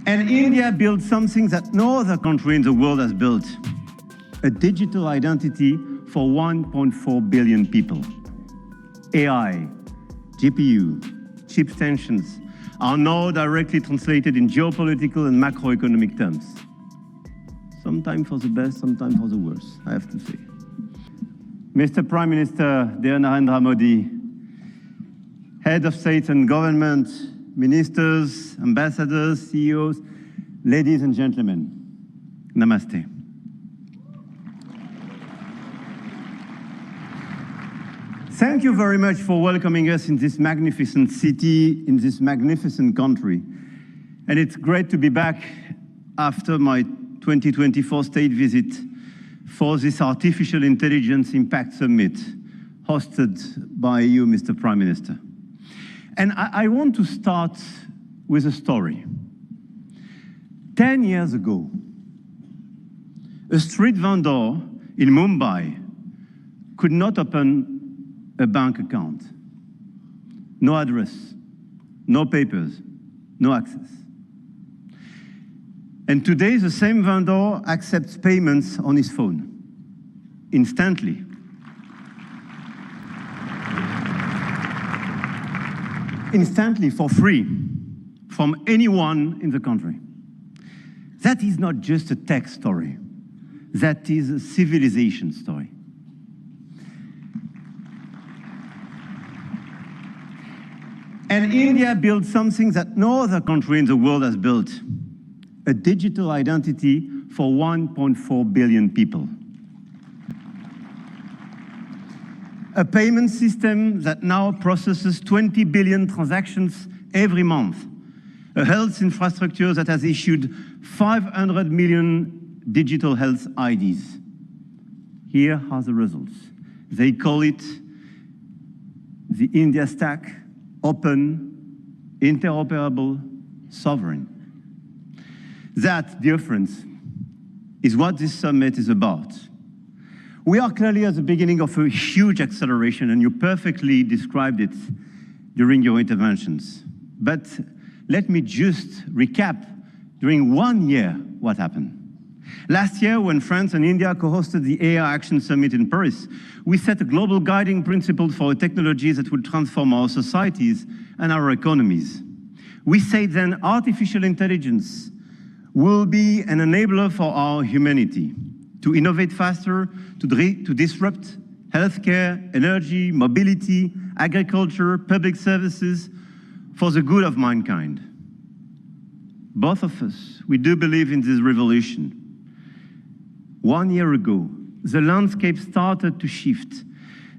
And India built something that no other country in the world has built, a digital identity for 1.4 billion people. AI, GPU, chip tensions are now directly translated in geopolitical and macroeconomic terms. Sometimes for the best, sometimes for the worst, I have to say. Mr. Prime Minister, dear Narendra Modi, Head of State and Government, Ministers, Ambassadors, CEOs, ladies and gentlemen, Namaste. Thank you very much for welcoming us in this magnificent city, in this magnificent country. And it's great to be back after my 2024 state visit for this Artificial Intelligence Impact Summit hosted by you, Mr. Prime Minister. And I want to start with a story. 10 years ago, a street vendor in Mumbai could not open a bank account. No address, no papers, no access. And today, the same vendor accepts payments on his phone, instantly. Instantly, for free, from anyone in the country. That is not just a tech story. That is a civilization story. And India built something that no other country in the world has built, a digital identity for 1.4 billion people. A payment system that now processes 20 billion transactions every month. A health infrastructure that has issued 500 million digital health IDs. Here are the results. They call it the India Stack, open, interoperable, sovereign. That, dear friends, is what this summit is about. We are clearly at the beginning of a huge acceleration, and you perfectly described it during your interventions. But let me just recap during 1 year what happened. Last year, when France and India co-hosted the AI Action Summit in Paris, we set a global guiding principle for technologies that will transform our societies and our economies. We said then artificial intelligence will be an enabler for our humanity, to innovate faster, to disrupt healthcare, energy, mobility, agriculture, public services, for the good of mankind. Both of us, we do believe in this revolution. 1 year ago, the landscape started to shift.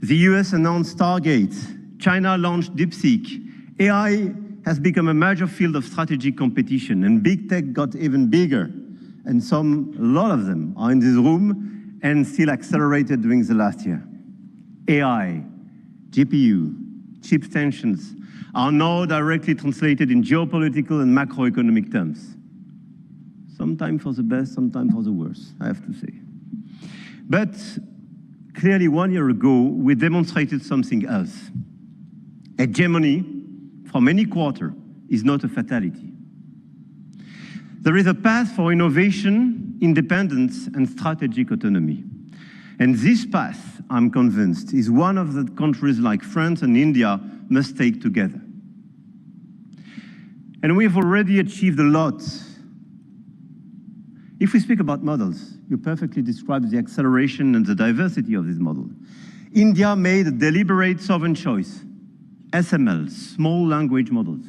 The US announced Stargate, China launched DeepSeek, AI has become a major field of strategic competition, and big tech got even bigger. And a lot of them are in this room and still accelerated during the last year. AI, GPU, chip tensions are now directly translated in geopolitical and macroeconomic terms. Sometimes for the best, sometimes for the worst, I have to say. But clearly 1 year ago, we demonstrated something else. Hegemony from any quarter is not a fatality. There is a path for innovation, independence, and strategic autonomy. And this path, I'm convinced, is one of the countries like France and India must take together. And we've already achieved a lot. If we speak about models, you perfectly described the acceleration and the diversity of this model. India made a deliberate sovereign choice, SML, small language models.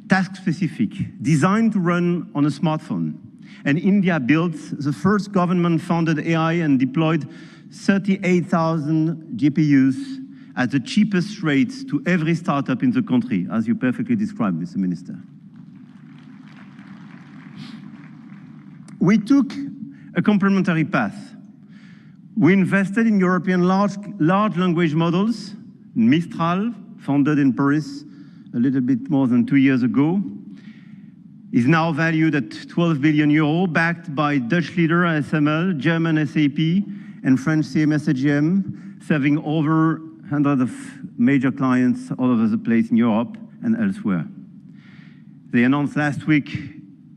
Task-specific, designed to run on a smartphone. And India built the first government-funded AI and deployed 38,000 GPUs at the cheapest rates to every startup in the country, as you perfectly described, Mr. Minister. We took a complementary path. We invested in European large language models, Mistral, founded in Paris a little bit more than 2 years ago, is now valued at 12 billion euro, backed by Dutch leader ASML, German SAP, and French CMS AGM, serving over hundreds of major clients all over the place in Europe and elsewhere. They announced last week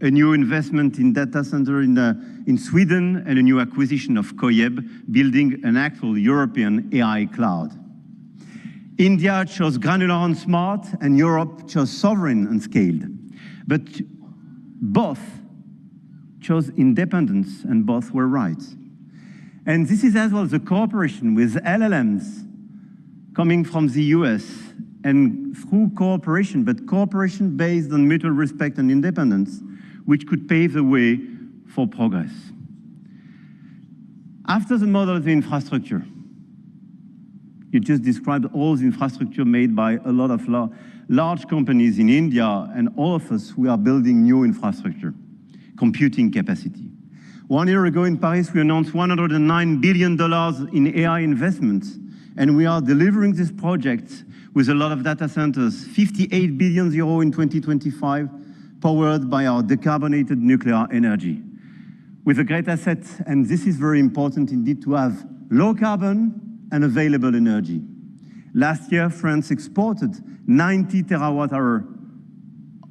a new investment in data center in Sweden, and a new acquisition of Coyeb, building an actual European AI cloud. India chose granular and smart, and Europe chose sovereign and scaled. But both chose independence, and both were right. And this is as well the cooperation with LLMs coming from the US, and through cooperation, but cooperation based on mutual respect and independence, which could pave the way for progress. After the model of the infrastructure, you just described all the infrastructure made by a lot of large companies in India, and all of us, we are building new infrastructure, computing capacity. 1 year ago in Paris, we announced $109 billion in AI investments, and we are delivering this project with a lot of data centers, 58 billion euro in 2025, powered by our decarbonated nuclear energy. With a great asset, and this is very important indeed, to have low carbon and available energy. Last year, France exported 90 terawatt-hour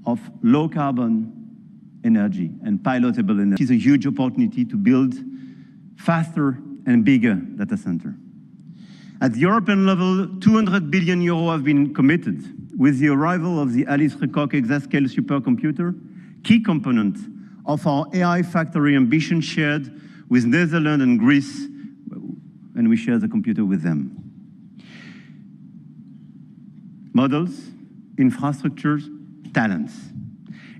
of low carbon energy and pilotable energy. It is a huge opportunity to build faster and bigger data center. At the European level, 200 billion euro have been committed with the arrival of the Alice Lecoq exascale supercomputer, key component of our AI factory ambition shared with Netherlands and Greece, and we share the computer with them. Models, infrastructures, talents.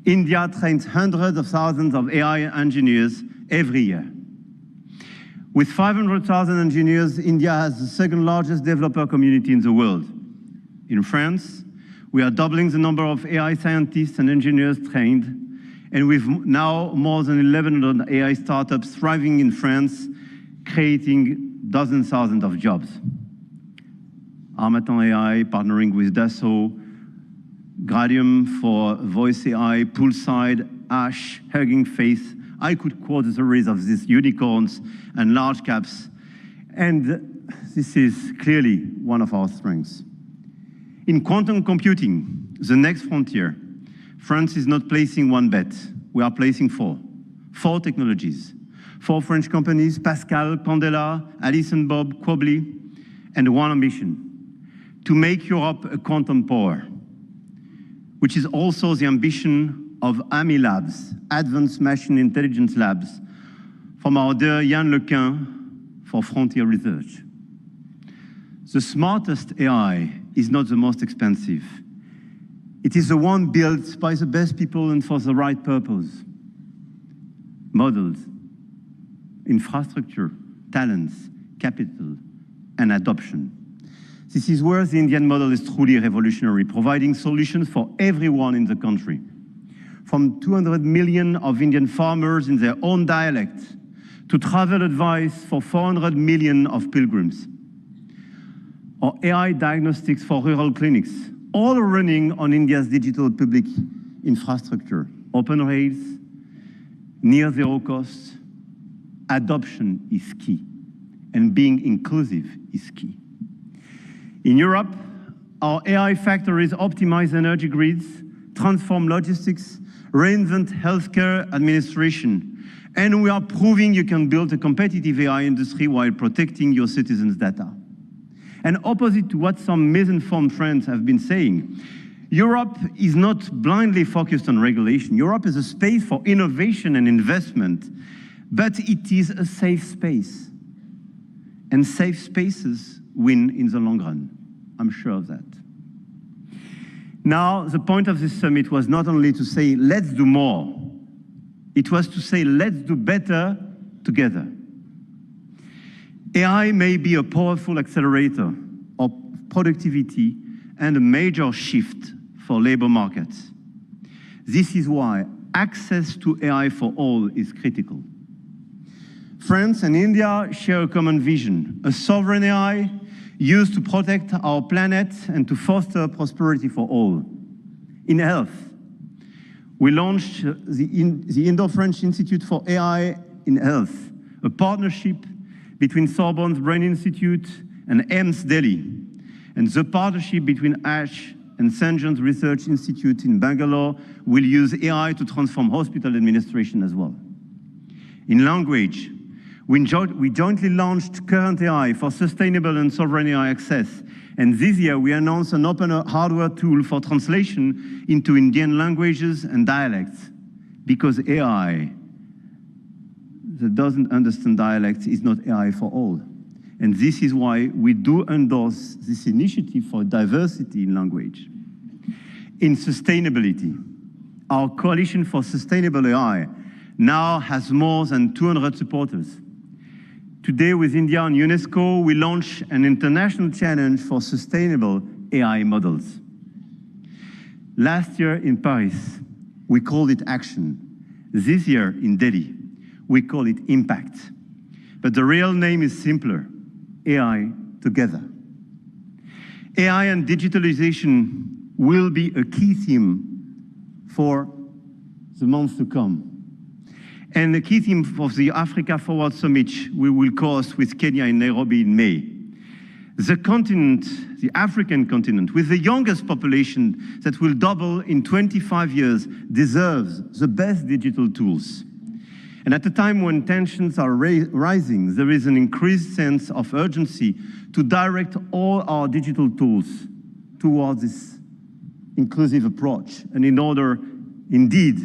India trains hundreds of thousands of AI engineers every year. With 500,000 engineers, India has the second largest developer community in the world. In France, we are doubling the number of AI scientists and engineers trained, and we've now more than 1,100 AI startups thriving in France, creating dozens of thousands of jobs. Armatan AI partnering with Dassault, Gradium for voice AI, Poolside, Ash, Hugging Face. I could quote a series of these unicorns and large caps, and this is clearly one of our strengths. In quantum computing, the next frontier, France is not placing one bet. We are placing four technologies. 4 French companies, Pascal, Candela, Alice and Bob, Quobly, and one ambition, to make Europe a quantum power, which is also the ambition of AMI Labs, Advanced Machine Intelligence Labs, from our dear Yann Lequin for Frontier Research. The smartest AI is not the most expensive. It is the one built by the best people and for the right purpose. Models, infrastructure, talents, capital, and adoption. This is where the Indian model is truly revolutionary, providing solutions for everyone in the country. From 200 million of Indian farmers in their own dialect, to travel advice for 400 million of pilgrims, or AI diagnostics for rural clinics, all are running on India's digital public infrastructure. Open rails, near zero cost, adoption is key, and being inclusive is key. In Europe, our AI factories optimize energy grids, transform logistics, reinvent healthcare administration, and we are proving you can build a competitive AI industry while protecting your citizens' data. And opposite to what some misinformed friends have been saying, Europe is not blindly focused on regulation. Europe is a space for innovation and investment, but it is a safe space. And safe spaces win in the long run. I'm sure of that. Now, the point of this summit was not only to say, let's do more. It was to say, let's do better together. AI may be a powerful accelerator of productivity and a major shift for labor markets. This is why access to AI for all is critical. France and India share a common vision, a sovereign AI used to protect our planet and to foster prosperity for all. In health, we launched the Indo-French Institute for AI in Health, a partnership between Sorbonne's Brain Institute and EMS Delhi, and the partnership between Ash and St. John's Research Institute in Bangalore will use AI to transform hospital administration as well. In language, we jointly launched Current AI for sustainable and sovereign AI access. And this year, we announced an open hardware tool for translation into Indian languages and dialects, because AI that doesn't understand dialects is not AI for all. And this is why we do endorse this initiative for diversity in language. In sustainability, our Coalition for Sustainable AI now has more than 200 supporters. Today, with India and UNESCO, we launch an international challenge for sustainable AI models. Last year in Paris, we called it action. This year in Delhi, we call it impact. But the real name is simpler: AI together. AI and digitalization will be a key theme for the months to come. And the key theme of the Africa Forward Summit we will co-host with Kenya in Nairobi in May. The continent, the African continent, with the youngest population that will double in 25 years, deserves the best digital tools. And at a time when tensions are rising, there is an increased sense of urgency to direct all our digital tools towards this inclusive approach. And in order, indeed,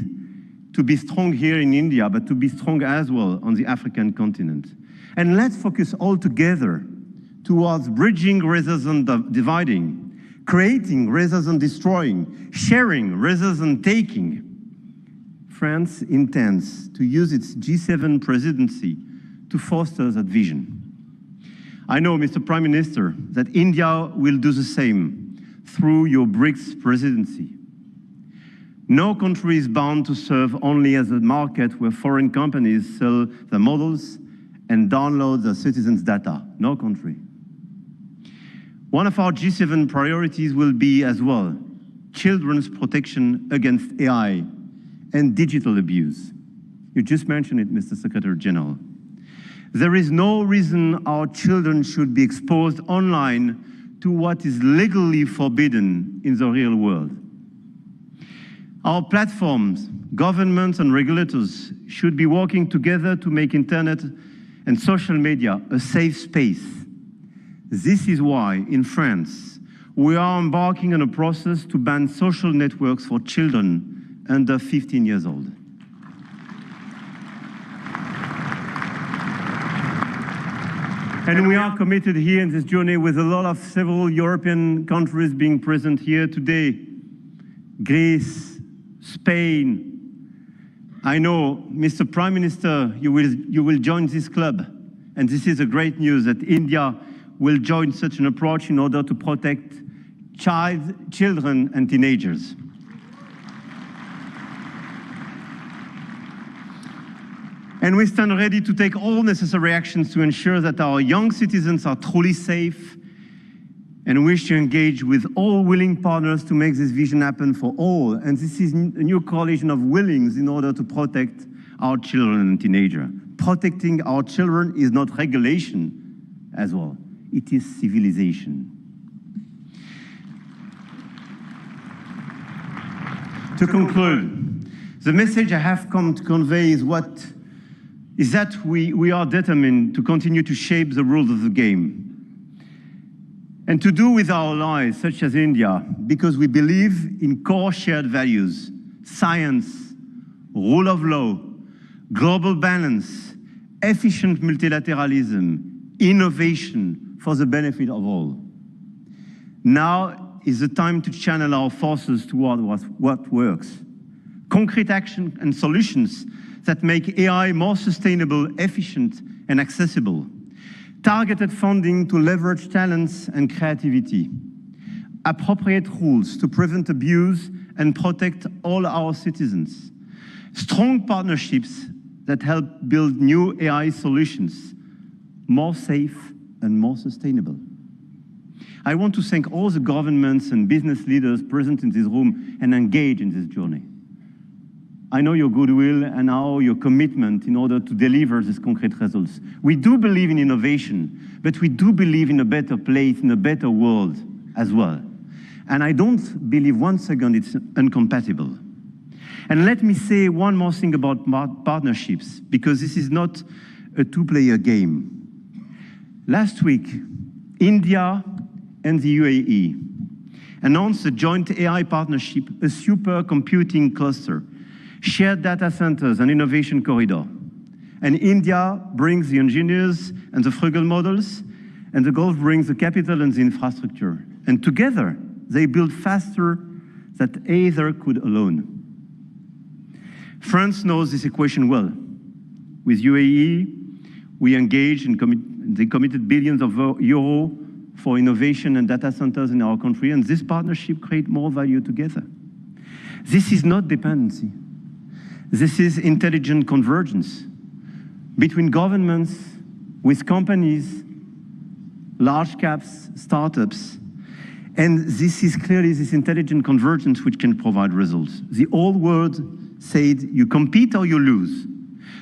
to be strong here in India, but to be strong as well on the African continent. And let's focus all together towards bridging rather than dividing, creating rather than destroying, sharing rather than taking. France intends to use its G7 presidency to foster that vision. I know, Mr. Prime Minister, that India will do the same through your BRICS presidency. No country is bound to serve only as a market where foreign companies sell their models and download their citizens' data. No country. One of our G7 priorities will be as well children's protection against AI and digital abuse. You just mentioned it, Mr. Secretary General. There is no reason our children should be exposed online to what is legally forbidden in the real world. Our platforms, governments and regulators should be working together to make internet and social media a safe space. This is why, in France, we are embarking on a process to ban social networks for children under 15 years old. And we are committed here in this journey with a lot of several European countries being present here today. Greece, Spain. I know, Mr. Prime Minister, you will join this club. And this is a great news that India will join such an approach in order to protect children and teenagers. And we stand ready to take all necessary actions to ensure that our young citizens are truly safe, and wish to engage with all willing partners to make this vision happen for all. And this is a new coalition of willings in order to protect our children and teenagers. Protecting our children is not regulation as well, it is civilization. To conclude, the message I have come to convey is that we are determined to continue to shape the rules of the game. And to do with our allies, such as India, because we believe in core shared values: science, rule of law, global balance, efficient multilateralism, innovation for the benefit of all. Now is the time to channel our forces toward what works. Concrete action and solutions that make AI more sustainable, efficient, and accessible. Targeted funding to leverage talents and creativity. Appropriate rules to prevent abuse and protect all our citizens. Strong partnerships that help build new AI solutions, more safe and more sustainable. I want to thank all the governments and business leaders present in this room and engaged in this journey. I know your goodwill and now your commitment in order to deliver these concrete results. We do believe in innovation, but we do believe in a better place, in a better world as well. And I don't believe one second it's incompatible. And let me say one more thing about partnerships, because this is not a two-player game. Last week, India and the UAE announced a joint AI partnership, a supercomputing cluster, shared data centers and innovation corridor. And India brings the engineers and the frugal models, and the Gulf brings the capital and the infrastructure. And together, they build faster than either could alone. France knows this equation well. With UAE, we engaged and they committed billions of euros for innovation and data centers in our country, and this partnership creates more value together. This is not dependency. This is intelligent convergence between governments, with companies, large caps, startups, and this is clearly this intelligent convergence which can provide results. The old world said you compete or you lose.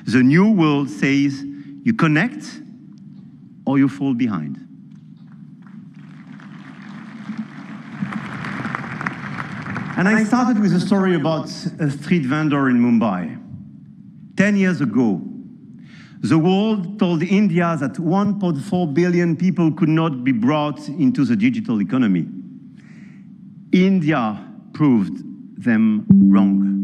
The new world says you connect or you fall behind. And I started with a story about a street vendor in Mumbai. 10 years ago, the world told India that 1.4 billion people could not be brought into the digital economy. India proved them wrong.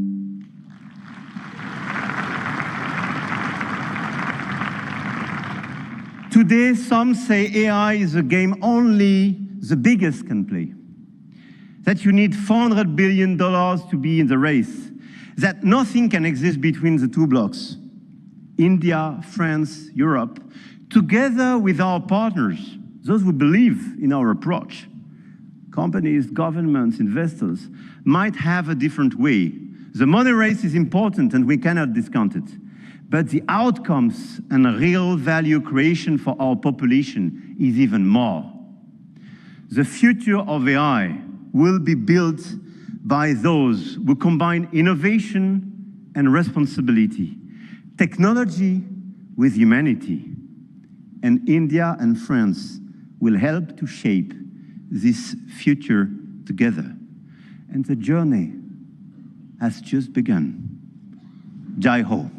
Today, some say AI is a game only the biggest can play. That you need $400 billion to be in the race. That nothing can exist between the two blocks. India, France, Europe, together with our partners, those who believe in our approach, companies, governments, investors, might have a different way. The money race is important and we cannot discount it. But the outcomes and real value creation for our population is even more. The future of AI will be built by those who combine innovation and responsibility, technology with humanity. And India and France will help to shape this future together. And the journey has just begun. Jai Ho.